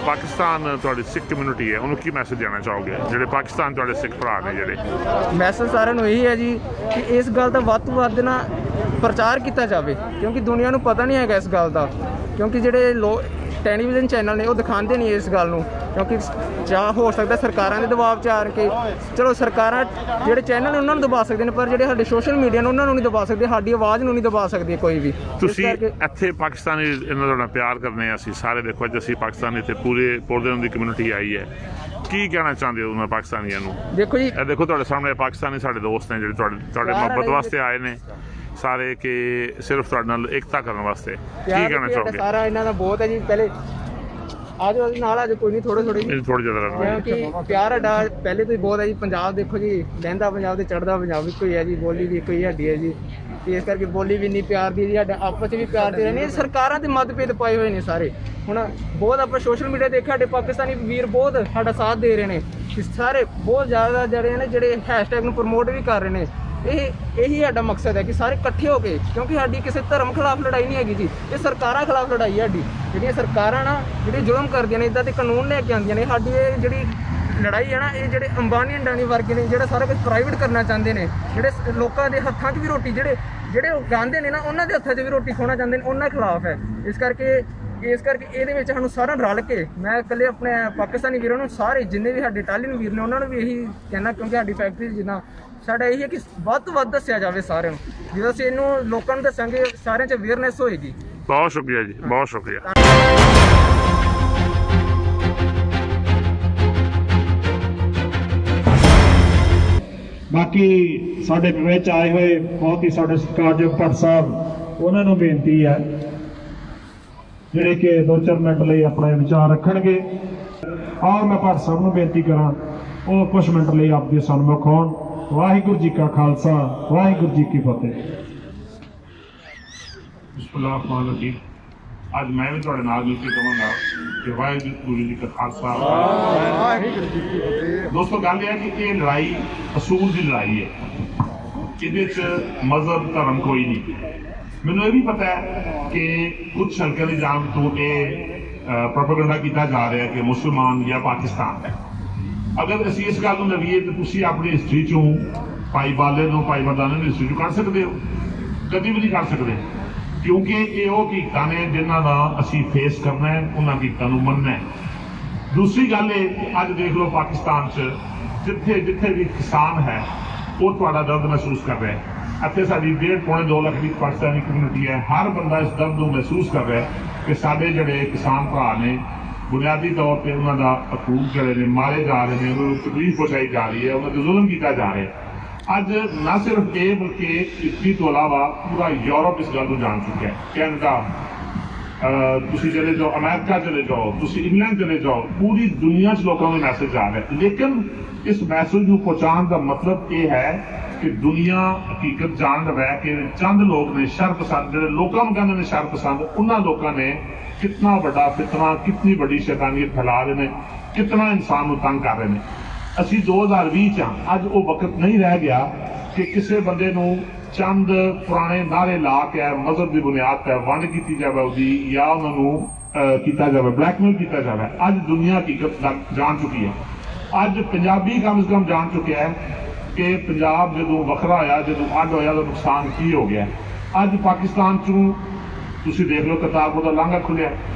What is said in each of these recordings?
पाकिस्तान तुहाडी सिख कम्यूनिटी है उन्होंने की मैसेज देना चाहोगे ਜਿਹੜੇ ਪਾਕਿਸਤਾਨ ਤੁਹਾਡੇ ਸਿੱਖ ਭਰਾ ਨੇ ਜਿਹੜੇ ਮੈਸੇਜ ਸਾਰਿਆਂ ਨੂੰ ਇਹੀ ਹੈ ਜੀ ਕਿ ਇਸ ਗੱਲ ਦਾ ਵੱਧ ਤੋਂ ਵੱਧ ਨਾ ਪ੍ਰਚਾਰ ਕੀਤਾ ਜਾਵੇ ਕਿਉਂਕਿ ਦੁਨੀਆ ਨੂੰ ਪਤਾ ਨਹੀਂ ਹੈਗਾ ਇਸ ਗੱਲ ਦਾ ਕਿਉਂਕਿ ਜਿਹੜੇ ਟੈਲੀਵਿਜ਼ਨ ਚੈਨਲ ਨੇ ਉਹ ਦਿਖਾਉਂਦੇ ਨਹੀਂ ਇਸ ਗੱਲ ਨੂੰ ਕਿਉਂਕਿ ਜਾਂ ਹੋ ਸਕਦਾ ਸਰਕਾਰਾਂ ਦੇ ਦਬਾਅ 'ਚ ਆ ਕੇ ਚਲੋ ਸਰਕਾਰਾਂ ਜਿਹੜੇ ਚੈਨਲ ਨੇ ਉਹਨਾਂ ਨੂੰ ਦਬਾ ਸਕਦੇ ਨੇ ਪਰ ਜਿਹੜੇ ਸਾਡੇ ਸੋਸ਼ਲ ਮੀਡੀਆ ਨੇ ਉਹਨਾਂ ਨੂੰ ਨਹੀਂ ਦਬਾ ਸਕਦੇ ਸਾਡੀ ਆਵਾਜ਼ ਨੂੰ ਨਹੀਂ ਦਬਾ ਸਕਦੀ ਕੋਈ ਵੀ ਤੁਸੀਂ ਇੱਥੇ ਪਾਕਿਸਤਾਨੀ ਇਹਨਾਂ ਦਾ ਪਿਆਰ ਕਰਨੇ ਅਸੀਂ ਸਾਰੇ ਦੇਖੋ ਅੱਜ ਅਸੀਂ ਪਾਕਿਸਤਾਨ ਇੱਥੇ ਪੂਰੇ ਦਿਨ ਦੀ ਕਮਿਊਨਿਟੀ ਆਈ ਹੈ ਕੀ ਕਹਿਣਾ ਚਾਹੁੰਦੇ ਹੋ ਉਹਨਾਂ ਪਾਕਿਸਤਾਨੀਆਂ ਨੂੰ ਦੇਖੋ ਜੀ ਇਹ ਦੇਖੋ ਤੁਹਾਡੇ ਸਾਹਮਣੇ ਪਾਕਿਸਤਾਨੀ ਸਾਡੇ ਦੋਸਤ ਨੇ ਜਿਹੜੇ ਤੁਹਾਡੇ ਮੁਹੱਬਤ ਵਾਸਤੇ ਆਏ ਨੇ ਸਾਰੇ ਕਿ ਸਿਰਫ ਤੁਹਾਡੇ ਨਾਲ ਏਕਤਾ ਕਰਨ ਵਾਸਤੇ ਕੀ ਕਹਿਣਾ ਚਾਹੋਗੇ ਸਾਰਾ ਇਹਨਾਂ ਦਾ ਬਹੁਤ ਹੈ ਜੀ ਪਹਿਲੇ ਆਜੋ ਨਾਲ ਆਜੋ ਕੋਈ ਨਹੀਂ ਥੋੜੇ ਜ਼ਿਆਦਾ ਕਿ ਪਿਆਰ ਸਾਡਾ ਪਹਿਲੇ ਤੋਂ ਹੀ ਬਹੁਤ ਹੈ ਜੀ ਪੰਜਾਬ ਦੇਖੋ ਜੀ ਲਹਿੰਦਾ ਪੰਜਾਬ ਤੇ ਚੜ੍ਹਦਾ ਪੰਜਾਬ ਇੱਕੋ ਹੀ ਹੈ ਜੀ ਬੋਲੀ ਵੀ ਇੱਕੋ ਹੀ ਸਾਡੀ ਹੈ ਜੀ ਇਸ ਕਰਕੇ ਬੋਲੀ ਵੀ ਇੰਨੀ ਪਿਆਰ ਦੀ ਜੀ ਸਾਡਾ ਆਪਸ 'ਚ ਵੀ ਪਿਆਰ ਦੇ ਰਹਿੰਦੇ ਸਰਕਾਰਾਂ ਦੇ ਮਤਭੇਦ ਪਾਏ ਹੋਏ ਨੇ ਸਾਰੇ ਹੁਣ ਬਹੁਤ ਆਪਾਂ ਸੋਸ਼ਲ ਮੀਡੀਆ ਦੇਖਿਆ ਸਾਡੇ ਪਾਕਿਸਤਾਨੀ ਵੀਰ ਬਹੁਤ ਸਾਡਾ ਸਾਥ ਦੇ ਰਹੇ ਨੇ ਸਾਰੇ ਬਹੁਤ ਜ਼ਿਆਦਾ ਜਿਹੜੇ ਹੈਸ਼ਟੈਗ ਨੂੰ ਪ੍ਰਮੋਟ ਵੀ ਕਰ ਰਹੇ ਨੇ ਇਹੀ ਸਾਡਾ ਮਕਸਦ ਹੈ ਕਿ ਸਾਰੇ ਇਕੱਠੇ ਹੋ ਕੇ ਕਿਉਂਕਿ ਸਾਡੀ ਕਿਸੇ ਧਰਮ ਖਿਲਾਫ ਲੜਾਈ ਨਹੀਂ ਹੈਗੀ ਜੀ ਇਹ ਸਰਕਾਰਾਂ ਖਿਲਾਫ ਲੜਾਈ ਹੈ ਸਾਡੀ ਜਿਹੜੀਆਂ ਸਰਕਾਰਾਂ ਨਾ ਜਿਹੜੇ ਜ਼ੁਲਮ ਕਰਦੀਆਂ ਨੇ ਇੱਦਾਂ ਦੇ ਕਾਨੂੰਨ ਲੈ ਕੇ ਆਉਂਦੀਆਂ ਨੇ ਸਾਡੀ ਇਹ ਜਿਹੜੀ ਲੜਾਈ ਹੈ ਨਾ ਇਹ ਜਿਹੜੇ ਅੰਬਾਨੀ ਅੰਡਾਨੀ ਵਰਗੇ ਨੇ ਜਿਹੜਾ ਸਾਰਾ ਕੁਝ ਪ੍ਰਾਈਵੇਟ ਕਰਨਾ ਚਾਹੁੰਦੇ ਨੇ ਜਿਹੜੇ ਲੋਕਾਂ ਦੇ ਹੱਥਾਂ 'ਚ ਵੀ ਰੋਟੀ ਜਿਹੜੇ ਉਗਾਉਂਦੇ ਨੇ ਨਾ ਉਹਨਾਂ ਦੇ ਹੱਥਾਂ 'ਚ ਵੀ ਰੋਟੀ ਖੋਣਾ ਚਾਹੁੰਦੇ ਨੇ ਉਹਨਾਂ ਖਿਲਾਫ ਹੈ ਇਸ ਕਰਕੇ ਇਹਦੇ ਵਿੱਚ ਸਾਨੂੰ ਸਾਰਿਆਂ ਰਲ ਕੇ ਮੈਂ ਇਕੱਲੇ ਆਪਣੇ ਪਾਕਿਸਤਾਨੀ ਵੀਰਾਂ ਨੂੰ ਸਾਰੇ ਜਿੰਨੇ ਵੀ ਸਾਡੇ ਇਟਾਲੀਅਨ ਵੀਰ ਨੇ ਉਹਨਾਂ ਨੂੰ ਵੀ ਇਹੀ ਕਹਿਣਾ ਕਿਉਂਕਿ ਸਾਡੀ ਫੈਕਟਰੀ ਜਿੱਦਾਂ ਸਾਡਾ ਇਹੀ ਹੈ ਕਿ ਵੱਧ ਤੋਂ ਵੱਧ ਦੱਸਿਆ ਜਾਵੇ ਸਾਰਿਆਂ ਨੂੰ ਜਦੋਂ ਅਸੀਂ ਇਹਨੂੰ ਲੋਕਾਂ ਨੂੰ ਦੱਸਾਂਗੇ ਸਾਰਿਆਂ 'ਚ ਅਵੇਅਰਨੈਸ ਹੋਏਗੀ ਬਹੁਤ ਸ਼ੁਕਰੀਆ ਜੀ ਬਹੁਤ ਸ਼ੁਕਰੀਆ ਬਾਕੀ ਸਾਡੇ ਵਿੱਚ ਆਏ ਹੋਏ ਬਹੁਤ ਹੀ ਸਾਡੇ ਸਤਿਕਾਰਯੋਗ ਭੱਟ ਸਾਹਿਬ ਉਹਨਾਂ ਨੂੰ ਬੇਨਤੀ ਹੈ ਜਿਹੜੇ ਕਿ 2-4 ਮਿੰਟ ਲਈ ਆਪਣੇ ਵਿਚਾਰ ਰੱਖਣਗੇ ਔਰ ਮੈਂ ਭੱਟ ਸਾਹਿਬ ਨੂੰ ਬੇਨਤੀ ਕਰਾਂ ਉਹ ਕੁਝ ਮਿੰਟ ਲਈ ਆਪ ਦੇ ਸਨਮੁਖ ਹੋਣ ਵਾਹਿਗੁਰੂ ਜੀ ਕਾ ਖਾਲਸਾ ਵਾਹਿਗੁਰੂ ਜੀ ਕੀ ਫਤਿਹ ਬਿਸਮਿਲ੍ਲਾਹਿਰਰਹਿਮਾਨਿਰਰਹੀਮ ਅੱਜ ਮੈਂ ਵੀ ਤੁਹਾਡੇ ਨਾਲ ਮਿਲ ਕੇ ਕਹਾਂਗਾ ਕਿ ਵਾਹਿਗੁਰੂ ਜੀ ਕਾ ਖਾਲਸਾ ਵਾਹਿਗੁਰੂ ਜੀ ਕੀ ਫਤਿਹ ਦੋਸਤੋ ਗੱਲ ਇਹ ਹੈ ਕਿ ਇਹ ਲੜਾਈ ਅਸੂਲ ਦੀ ਲੜਾਈ ਹੈ ਇਹਦੇ 'ਚ ਮਜ਼ਹਬ ਧਰਮ ਕੋਈ ਨਹੀਂ ਮੈਨੂੰ ਇਹ ਵੀ ਪਤਾ ਹੈ ਕਿ ਕੁਝ ਹਲਕਿਆਂ ਦੀ ਜਾਨ ਤੋਂ ਇਹ ਪ੍ਰੋਪੇਗੈਂਡਾ ਕੀਤਾ ਜਾ ਰਿਹਾ ਕਿ ਮੁਸਲਮਾਨ ਜਾਂ ਪਾਕਿਸਤਾਨ ਹੈ ਅਗਰ ਅਸੀਂ ਇਸ ਗੱਲ ਨੂੰ ਲਵੀਏ ਤਾਂ ਤੁਸੀਂ ਆਪਣੀ ਹਿਸਟਰੀ 'ਚੋਂ ਭਾਈ ਬਾਲੇ ਨੂੰ ਭਾਈ ਮਰਦਾਨੇ ਨੂੰ ਹਿਸਟਰੀ 'ਚੋਂ ਕੱਢ ਸਕਦੇ ਹੋ ਕਦੀ ਵੀ ਨਹੀਂ ਕੱਢ ਸਕਦੇ ਕਿਉਂਕਿ ਇਹ ਉਹ ਹਕੀਕਤਾਂ ਨੇ ਜਿਨ੍ਹਾਂ ਦਾ ਅਸੀਂ ਫੇਸ ਕਰਨਾ ਹੈ ਉਹਨਾਂ ਹਕੀਕਤਾਂ ਨੂੰ ਮੰਨਣਾ ਹੈ ਦੂਸਰੀ ਗੱਲ ਇਹ ਅੱਜ ਦੇਖ ਲਓ ਪਾਕਿਸਤਾਨ 'ਚ ਜਿੱਥੇ ਵੀ ਕਿਸਾਨ ਹੈ ਉਹ ਤੁਹਾਡਾ ਦਰਦ ਮਹਿਸੂਸ ਕਰ ਰਿਹਾ ਹੈ ਇੱਥੇ ਸਾਡੀ 1.5-2 ਲੱਖ ਦੀ ਪਾਕਿਸਤਾਨੀ ਕਮਿਊਨਿਟੀ ਹੈ ਹਰ ਬੰਦਾ ਇਸ ਦਰਦ ਨੂੰ ਮਹਿਸੂਸ ਕਰ ਰਿਹਾ ਕਿ ਸਾਡੇ ਜਿਹੜੇ ਕਿਸਾਨ ਭਰਾ ਨੇ ਬੁਨਿਆਦੀ ਤੌਰ ਤੇ ਉਹਨਾਂ ਦਾ ਹਕੂਕ ਜਿਹੜੇ ਨੇ ਮਾਰੇ ਜਾ ਰਹੇ ਨੇ ਉਹਨਾਂ ਨੂੰ ਤਕਲੀਫ ਪਹੁੰਚਾਈ ਜਾ ਰਹੀ ਹੈ ਉਹਨਾਂ ਤੇ ਜ਼ੁਲਮ ਕੀਤਾ ਜਾ ਰਿਹਾ ਅੱਜ ਨਾ ਸਿਰਫ ਇਹ ਬਲਕਿ ਇਟਲੀ ਤੋਂ ਇਲਾਵਾ ਪੂਰਾ ਯੂਰਪ ਇਸ ਗੱਲ ਨੂੰ ਜਾਣ ਚੁੱਕਿਆ ਹੈ ਕੈਨੇਡਾ ਤੁਸੀਂ ਚਲੇ ਜਾਓ ਅਮਰੀਕਾ ਚਲੇ ਜਾਓ ਤੁਸੀਂ ਇੰਗਲੈਂਡ ਚਲੇ ਜਾਓ ਪੂਰੀ ਦੁਨੀਆ 'ਚ ਲੋਕਾਂ ਨੂੰ ਮੈਸੇਜ ਆ ਰਿਹਾ ਲੇਕਿਨ ਇਸ ਮੈਸੇਜ ਨੂੰ ਪਹੁੰਚਾਉਣ ਦਾ ਮਤਲਬ ਇਹ ਹੈ ਕਿ ਦੁਨੀਆ ਹਕੀਕਤ ਜਾਣ ਰਹਿ ਕੇ ਚੰਦ ਲੋਕ ਨੇ ਸ਼ਰਪਸੰਦ ਜਿਹੜੇ ਲੋਕਾਂ ਨੂੰ ਕਹਿੰਦੇ ਨੇ ਸ਼ਰਪਸੰਦ ਉਹਨਾਂ ਲੋਕਾਂ ਨੇ ਕਿੰਨਾ ਵੱਡਾ ਫਿਤਨਾ ਕਿੰਨੀ ਵੱਡੀ ਸ਼ੈਤਾਨੀਅਤ ਫੈਲਾ ਰਹੇ ਨੇ ਕਿੰਨਾ ਇਨਸਾਨ ਨੂੰ ਤੰਗ ਕਰ ਰਹੇ ਨੇ ਅਸੀਂ 2020 'ਚ ਅੱਜ ਉਹ ਵਕਤ ਨਹੀਂ ਰਹਿ ਗਿਆ ਕਿ ਕਿਸੇ ਬੰਦੇ ਨੂੰ ਚੰਦ ਪੁਰਾਣੇ ਨਾਅਰੇ ਲਾ ਕੇ ਮਜ਼ਹਬ ਦੀ ਬੁਨਿਆਦ 'ਤੇ ਵੰਡ ਕੀਤੀ ਜਾਵੇ ਉਹਦੀ ਜਾਂ ਉਹਨਾਂ ਨੂੰ ਕੀਤਾ ਜਾਵੇ ਬਲੈਕਮੇਲ ਕੀਤਾ ਜਾਵੇ ਅੱਜ ਦੁਨੀਆ ਹਕੀਕਤ ਜਾਣ ਚੁੱਕੀ ਹੈ ਅੱਜ ਪੰਜਾਬੀ ਕਮ ਸੇ ਕਮ ਜਾਣ ਚੁੱਕਿਆ ਹੈ ਕਿ ਪੰਜਾਬ ਜਦੋਂ ਵੱਖਰਾ ਹੋਇਆ ਜਦੋਂ ਅੱਡ ਹੋਇਆ ਤਾਂ ਨੁਕਸਾਨ ਕੀ ਹੋ ਗਿਆ ਅੱਜ ਪਾਕਿਸਤਾਨ 'ਚੋਂ ਤੁਸੀਂ ਦੇਖ ਲਓ ਕਰਤਾਰਪੁਰ ਦਾ ਲਾਂਘਾ ਖੁੱਲਿਆ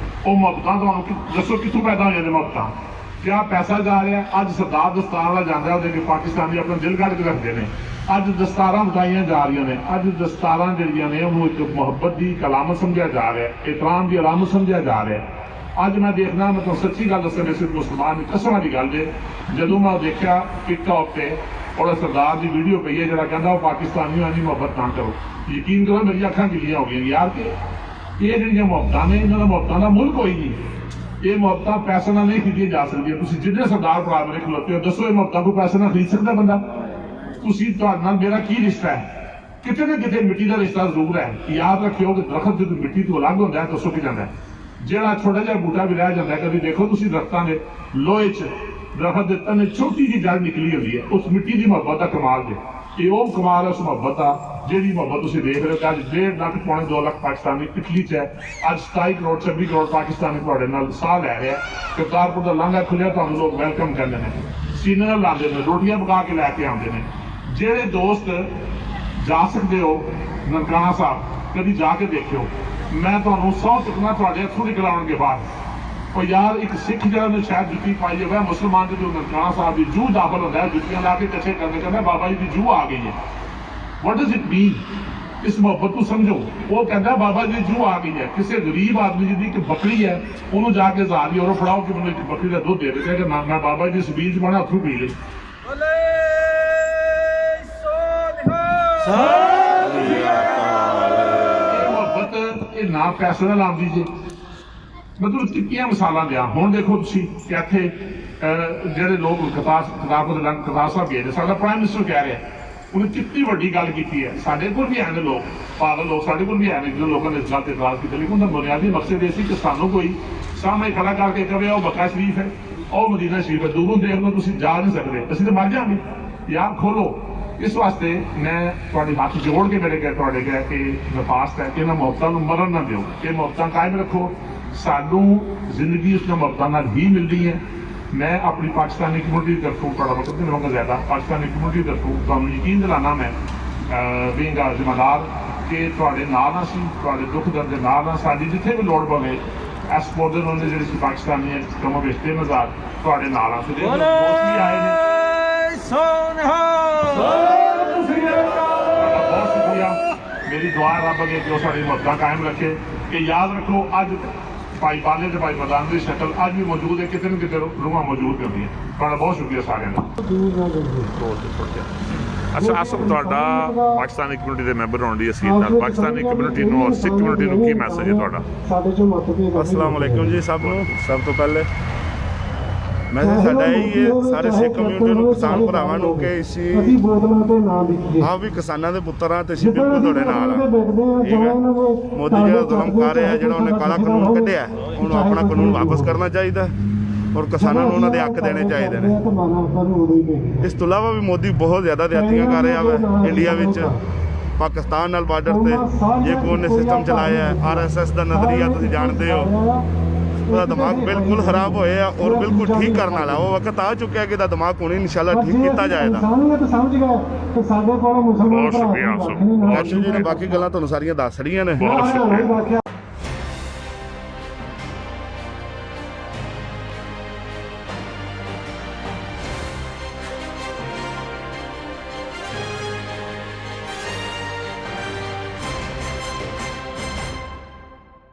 ਉਹ ਮੁਹੱਬਤਾਂ ਤੁਹਾਨੂੰ ਦੱਸੋ ਕਿੱਥੋਂ ਪੈਦਾ ਹੋਈਆਂ ਨੇ ਮੁਹੱਬਤਾਂ ਕਿਆ ਪੈਸਾ ਜਾ ਰਿਹਾ ਅੱਜ ਸਰਦਾਰ ਦਸਤਾਰ ਵਾਲਾ ਜਾਂਦਾ ਉਹਦੇ ਕਿ ਪਾਕਿਸਤਾਨੀ ਆਪਣਾ ਦਿਲ ਕੱਢ ਕੇ ਰੱਖਦੇ ਨੇ ਅੱਜ ਦਸਤਾਰਾਂ ਵਟਾਈਆਂ ਜਾ ਰਹੀਆਂ ਨੇ ਅੱਜ ਦਸਤਾਰਾਂ ਜਿਹੜੀਆਂ ਨੇ ਉਹਨੂੰ ਇੱਕ ਮੁਹੱਬਤ ਦੀ ਕਲਾਮਤ ਸਮਝਿਆ ਜਾ ਰਿਹਾ ਇਤਰਾਮ ਦੀ ਅਲਾਮਤ ਸਮਝਿਆ ਜਾ ਰਿਹਾ ਅੱਜ ਮੈਂ ਦੇਖਣਾ ਮੈਂ ਤੁਹਾਨੂੰ ਸੱਚੀ ਗੱਲ ਦੱਸਾਂ ਸਿਰਫ ਮੁਸਲਮਾਨ ਦੀ ਕਸਮਾਂ ਦੀ ਗੱਲ ਜੇ ਜਦੋਂ ਮੈਂ ਦੇਖਿਆ ਟਿਕਟੌਕ ਤੇ ਉਹਦਾ ਸਰਦਾਰ ਦੀ ਵੀਡੀਓ ਪਈ ਹੈ ਜਿਹੜਾ ਕਹਿੰਦਾ ਉਹ ਪਾਕਿਸਤਾਨੀਆਂ ਦੀ ਮੁਹੱਬਤ ਨਾ ਕਰੋ ਯਕੀਨ ਕਰੋ ਮੇਰੀਆਂ ਅੱਖਾਂ ਗਿੱਲੀਆਂ ਹੋ ਗਈਆਂ ਯਾਰ ਕਿ ਇਹ ਜਿਹੜੀਆਂ ਮੁਹੱਬਤਾਂ ਨੇ ਇਹਨਾਂ ਦਾ ਮੁਹੱਬਤਾਂ ਦਾ ਮੁੱਲ ਕੋਈ ਨਹੀਂ ਇਹ ਮੁਹੱਬਤਾਂ ਪੈਸੇ ਨਾਲ ਨਹੀਂ ਖਰੀਦੀਆਂ ਜਾ ਸਕਦੀਆਂ ਤੁਸੀਂ ਜਿੰਨੇ ਸਰਦਾਰ ਭਰਾ ਮੇਰੇ ਖਲੋਤੇ ਹੋ ਦੱਸੋ ਇਹ ਮੁਹੱਬਤਾਂ ਕੋਈ ਪੈਸੇ ਨਾਲ ਖਰੀਦ ਸਕਦਾ ਬੰਦਾ ਤੁਸੀਂ ਤੁਹਾਡੇ ਨਾਲ ਮੇਰਾ ਕੀ ਰਿਸ਼ਤਾ ਹੈ ਕਿਤੇ ਨਾ ਕਿਤੇ ਮਿੱਟੀ ਦਾ ਰਿਸ਼ਤਾ ਜ਼ਰੂਰ ਹੈ ਯਾਦ ਰੱਖਿਓ ਕਿ ਦਰਖਤ ਜਦੋਂ ਮਿੱਟੀ ਤੋਂ ਅਲੱਗ ਹੁੰਦਾ ਹੈ ਤਾਂ ਸੁੱਕ ਜਾਂਦਾ ਹੈ ਜਿਹੜਾ ਛੋਟਾ ਜਿਹਾ ਬੂਟਾ ਵੀ ਰਹਿ ਜਾਂਦਾ ਕਦੀ ਦੇਖੋ ਤੁਸੀਂ ਦਰਖਤਾਂ ਦੇ ਲੋਹੇ 'ਚ ਦਰਖਤ ਦੇ ਤਨੇ ਛੋਟੀ ਜਿਹੀ ਜੜ ਨਿਕਲੀ ਹੁੰਦੀ ਹੈ ਉਸ ਮਿੱਟੀ ਦੀ ਮੁਹੱਬਤ ਦਾ ਕਮਾਲ ਜੇ ਇਹ ਉਹ ਕਮਾਲ ਹੈ ਉਸ ਮੁਹੱਬਤ ਦਾ, ਜਿਹੜੀ ਮੁਹੱਬਤ ਤੁਸੀਂ ਦੇਖ ਰਹੇ ਹੋ ਕਿ ਅੱਜ 1.5 ਲੱਖ ਪੌਣੇ 2 ਲੱਖ ਪਾਕਿਸਤਾਨੀ ਇਟਲੀ 'ਚ ਹੈ, ਅੱਜ 27 ਕਰੋੜ 26 ਕਰੋੜ ਪਾਕਿਸਤਾਨੀ ਤੁਹਾਡੇ ਨਾਲ ਸਾਹ ਲੈ ਰਿਹਾ। ਕਰਤਾਰਪੁਰ ਦਾ ਲਾਂਘਾ ਖੁੱਲਿਆ, ਤੁਹਾਨੂੰ ਲੋਕ ਵੈਲਕਮ ਕਰਦੇ ਨੇ, ਸੀਨੇ ਨਾਲ ਲਾਉਂਦੇ ਨੇ, ਰੋਟੀਆਂ ਪਕਾ ਕੇ ਲੈ ਕੇ ਆਉਂਦੇ ਨੇ। ਜਿਹੜੇ ਦੋਸਤ ਜਾ ਸਕਦੇ ਹੋ ਨਨਕਾਣਾ ਸਾਹਿਬ, ਕਦੀ ਜਾ ਕੇ ਦੇਖਿਓ। ਮੈਂ ਤੁਹਾਨੂੰ ਸਹੁੰ ਚੁੱਕਣਾ, ਤੁਹਾਡੇ ਇੱਥੋਂ ਨਿਕਲਾਉਣਗੇ ਬਾਹਰ। ਉਹ ਯਾਰ ਇੱਕ ਸਿੱਖ ਜਿਹੜਾ ਨੇ ਸ਼ਾਇਦ ਜੁੱਤੀ ਪਾਈ ਹੋਵੇ, ਮੁਸਲਮਾਨ ਜਦੋਂ ਨਨਕਾਣਾ ਸਾਹਿਬ ਦੀ ਜੂਹ ਦਾਖਲ ਹੁੰਦਾ ਹੈ, ਜੁੱਤੀਆਂ ਲਾ ਕੇ ਇਕੱਠੇ ਕਰਦੇ, ਕਹਿੰਦਾ ਬਾਬਾ ਜੀ ਦੀ ਜੂਹ ਆ ਗਈ ਹੈ। ਵਾਟ ਡਜ਼ ਇਟ ਮੀਨ? ਇਸ ਮੁਹੱਬਤ ਨੂੰ ਸਮਝੋ। ਉਹ ਕਹਿੰਦਾ ਬਾਬਾ ਜੀ ਦੀ ਜੂਹ ਆ ਗਈ ਹੈ। ਕਿਸੇ ਗਰੀਬ ਆਦਮੀ ਜਿਹਦੀ ਇੱਕ ਬੱਕਰੀ ਹੈ, ਉਹਨੂੰ ਜਾ ਕੇ ਜ਼ਾਰੀ ਔਰ ਫੜਾਓ ਕਿ ਮੈਨੂੰ ਇੱਕ ਬੱਕਰੀ ਦਾ ਦੁੱਧ ਦੇ ਦੇ, ਕਿ ਮੈਂ ਬਾਬਾ ਜੀ ਦੀ ਸਬੀਲ 'ਚ ਬਣਾ ਉੱਥੋਂ ਪੀ ਲਈ। ਇਹ ਨਾ ਪੈਸੇ ਨਾਲ ਆਉਂਦੀ ਜੇ। ਮੈਂ ਤੁਹਾਨੂੰ ਟਿੱਕੀਆਂ ਮਿਸਾਲਾਂ ਦਿਆਂ। ਹੁਣ ਦੇਖੋ ਤੁਸੀਂ ਕਿ ਇੱਥੇ ਜਿਹੜੇ ਲੋਕ ਕਥਾਰ ਸਾਹਿਬ ਗਏ ਨੇ, ਸਾਡਾ ਪ੍ਰਾਈਮ ਮਿਨਿਸਟਰ ਕਹਿ ਰਿਹਾ ਉਹਨੇ ਕਿੰਨੀ ਵੱਡੀ ਗੱਲ ਕੀਤੀ ਹੈ। ਸਾਡੇ ਕੋਲ ਵੀ ਆਉਂਦੇ ਲੋਕ, ਪਾਗਲ ਲੋਕ ਸਾਡੇ ਕੋਲ ਵੀ ਆਉਂਦੇ, ਜਦੋਂ ਲੋਕਾਂ ਨੇ ਇਸ ਗੱਲ ਤੇ ਇਤਰਾਜ਼ ਕੀਤਾ। ਲੇਕਿਨ ਉਹਦਾ ਬੁਨਿਆਦੀ ਮਕਸਦ ਇਹ ਸੀ ਕਿ ਸਾਨੂੰ ਕੋਈ ਸਾਹਮਣੇ ਖੜਾ ਕਰਕੇ ਕਹੇ ਉਹ ਬੱਕਾ ਸ਼ਰੀਫ ਹੈ, ਉਹ ਮਦੀਨਾ ਸ਼ਰੀਫ ਹੈ, ਦੂਰੋਂ ਦੇਖ ਲਓ, ਤੁਸੀਂ ਜਾ ਨਹੀਂ ਸਕਦੇ, ਅਸੀਂ ਤਾਂ ਮਰ ਜਾਵਾਂਗੇ। ਯਾਰ ਖੋਲੋ। ਇਸ ਵਾਸਤੇ ਮੈਂ ਤੁਹਾਡੇ ਹੱਥ ਜੋੜ ਕੇ ਮੇਰੇ ਤੁਹਾਡੇ ਕਹਿ ਕੇ ਦਰਖਾਸਤ ਹੈ ਕਿ ਇਹਨਾਂ ਮੁਹੱਬਤਾਂ ਨੂੰ ਮਰਨ ਨਾ ਦਿਓ। ਇਹ ਮੁਹੱਬਤਾਂ ਕਾਇਮ ਰੱਖੋ। ਸਾਨੂੰ ਜ਼ਿੰਦਗੀ ਉਸ ਮੁਹੱਬਤਾਂ ਨਾਲ ਹੀ ਮਿਲਦੀ ਹੈ। ਮੈਂ ਆਪਣੀ ਪਾਕਿਸਤਾਨੀ ਕਮਿਊਨਿਟੀ ਦੀ ਤਰਫੋਂ ਤੁਹਾਡਾ ਮਤਲਬ ਨਹੀਂ ਲਵਾਂਗਾ ਜ਼ਿਆਦਾ, ਪਾਕਿਸਤਾਨੀ ਕਮਿਊਨਿਟੀ ਦੀ ਤਰਫੋਂ ਤੁਹਾਨੂੰ ਯਕੀਨ ਦਿਲਾਨਾ ਮੈਂ ਬੀਇੰਗ ਅ ਜ਼ਿੰਮੇਦਾਰ ਕਿ ਤੁਹਾਡੇ ਨਾਲ ਹਾਂ ਅਸੀਂ, ਤੁਹਾਡੇ ਦੁੱਖ ਦਰਦ ਦੇ ਨਾਲ ਹਾਂ। ਸਾਡੀ ਜਿੱਥੇ ਵੀ ਲੋੜ ਪਵੇ ਇਸ ਪੌਦੇ ਨੂੰ ਜਿਹੜੇ ਸੀ ਪਾਕਿਸਤਾਨੀ ਹੈ ਕਮੋ ਵਿੱਚ 3000 ਤੁਹਾਡੇ ਨਾਲ ਹਾਂ। ਦੋਸਤ ਵੀ ਆਏ ਨੇ, ਬਹੁਤ ਸ਼ੁਕਰੀਆ। ਮੇਰੀ ਦੁਆ ਰੱਬ ਅੱਗੇ ਕਿ ਉਹ ਸਾਡੀ ਮੁਹੱਬਤਾਂ ਕਾਇਮ ਰੱਖੇ। ਕਿ ਯਾਦ ਰੱਖੋ ਅੱਜ ਭਾਈ ਬਾਲੇ ਤੇ ਭਾਈ ਮਦਾਨ ਦੀ ਸ਼ਕਲ ਅੱਜ ਵੀ ਮੌਜੂਦ ਹੈ, ਕਿਤੇ ਨਾ ਕਿਤੇ ਰੂਹਾਂ ਮੌਜੂਦ ਹੁੰਦੀਆਂ। ਤੁਹਾਡਾ ਬਹੁਤ ਸ਼ੁਕਰੀਆ ਸਾਰਿਆਂ ਦਾ। ਅੱਛਾ ਆਸਫ, ਤੁਹਾਡਾ ਪਾਕਿਸਤਾਨੀ ਕਮਿਊਨਿਟੀ ਦੇ ਮੈਂਬਰ ਹੋਣ ਦੀ ਅਸੀਂ ਪਾਕਿਸਤਾਨੀ ਕਮਿਊਨਿਟੀ ਨੂੰ ਔਰ ਸਿੱਖ ਕਮਿਊਨਿਟੀ ਨੂੰ ਕੀ ਮੈਸੇਜ ਹੈ ਤੁਹਾਡਾ? अस्सलाम वालेकुम जी सब ਨੂੰ। ਸਭ ਤੋਂ ਪਹਿਲੇ ਮੈਸੇਜ ਸਾਡਾ ਇਹ ਹੀ ਹੈ ਸਾਰੇ ਸਿੱਖ ਕਮਿਊਨਿਟੀ ਨੂੰ, ਕਿਸਾਨ ਭਰਾਵਾਂ ਨੂੰ ਕਿ ਅਸੀਂ ਹਾਂ ਵੀ ਕਿਸਾਨਾਂ ਦੇ ਪੁੱਤਰ ਹਾਂ ਤੇ ਅਸੀਂ ਬਿਲਕੁਲ ਤੁਹਾਡੇ ਨਾਲ ਹਾਂ। ਠੀਕ ਹੈ, ਮੋਦੀ ਜਿਹੜਾ ਜ਼ੁਲਮ ਕਰ ਰਿਹਾ, ਜਿਹੜਾ ਉਹਨੇ ਕਾਲਾ ਕਾਨੂੰਨ ਕੱਢਿਆ, ਉਹਨੂੰ ਆਪਣਾ ਕਾਨੂੰਨ ਵਾਪਸ ਕਰਨਾ ਚਾਹੀਦਾ ਔਰ ਕਿਸਾਨਾਂ ਨੂੰ ਉਹਨਾਂ ਦੇ ਹੱਕ ਦੇਣੇ ਚਾਹੀਦੇ ਨੇ। ਇਸ ਤੋਂ ਇਲਾਵਾ ਵੀ ਮੋਦੀ ਬਹੁਤ ਜ਼ਿਆਦਾ ਜ਼ਿਆਦਤੀਆਂ ਕਰ ਰਿਹਾ ਵਾ ਇੰਡੀਆ ਵਿੱਚ। ਪਾਕਿਸਤਾਨ ਨਾਲ ਬਾਰਡਰ ਤੇ ਜੇ ਕੋਈ ਉਹਨੇ ਸਿਸਟਮ ਚਲਾਇਆ ਹੈ, RSS ਦਾ ਨਜ਼ਰੀਆ ਤੁਸੀਂ ਜਾਣਦੇ ਹੋ, ਉਹਦਾ ਦਿਮਾਗ ਬਿਲਕੁਲ ਖਰਾਬ ਹੋਇਆ ਔਰ ਬਿਲਕੁਲ ਠੀਕ ਕਰਨ ਵਾਲਾ। ਉਹ ਵਕਤ ਆ ਚੁੱਕਿਆ ਕਿ ਇਹਦਾ ਦਿਮਾਗ ਹੁਣ ਇਨਸ਼ਾਅੱਲਾ ਠੀਕ ਕੀਤਾ ਜਾਏਗਾ। ਬਹੁਤ ਸ਼ੁਕਰੀਆ ਆਸਫ, ਬਹੁਤ ਜੀ ਨੇ ਬਾਕੀ ਗੱਲਾਂ ਤੁਹਾਨੂੰ ਸਾਰੀਆਂ ਦੱਸ ਰਹੀਆਂ ਨੇ। ਬਹੁਤ ਸ਼ੁਕਰੀਆ।